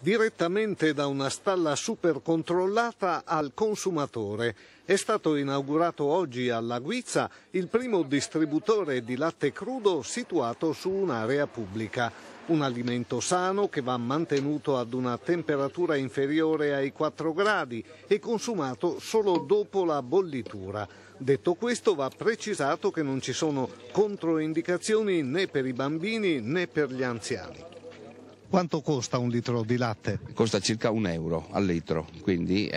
Direttamente da una stalla super controllata al consumatore. È stato inaugurato oggi alla Guizza il primo distributore di latte crudo situato su un'area pubblica. Un alimento sano che va mantenuto ad una temperatura inferiore ai 4 gradi e consumato solo dopo la bollitura. Detto questo, va precisato che non ci sono controindicazioni né per i bambini né per gli anziani. Quanto costa un litro di latte? Costa circa €1 al litro, quindi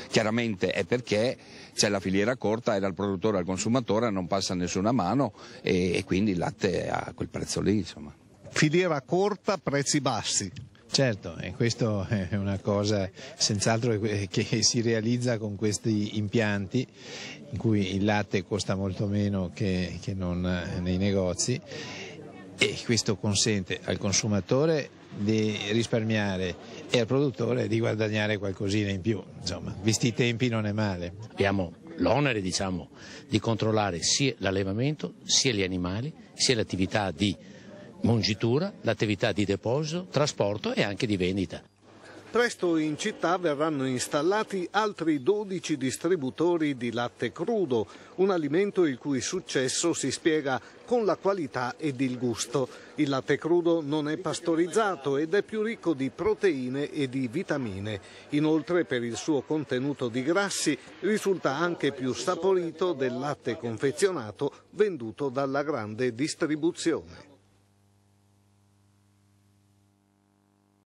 chiaramente è perché c'è la filiera corta e dal produttore al consumatore non passa nessuna mano e quindi il latte è a quel prezzo lì, insomma. Filiera corta, prezzi bassi. Certo, e questo è una cosa senz'altro che si realizza con questi impianti in cui il latte costa molto meno che non nei negozi. E questo consente al consumatore di risparmiare e al produttore di guadagnare qualcosina in più. Insomma, visti i tempi non è male. Abbiamo l'onere, di controllare sia l'allevamento, sia gli animali, sia l'attività di mungitura, l'attività di deposito, trasporto e anche di vendita. Presto in città verranno installati altri 12 distributori di latte crudo, un alimento il cui successo si spiega con la qualità ed il gusto. Il latte crudo non è pastorizzato ed è più ricco di proteine e di vitamine. Inoltre, per il suo contenuto di grassi, risulta anche più saporito del latte confezionato venduto dalla grande distribuzione.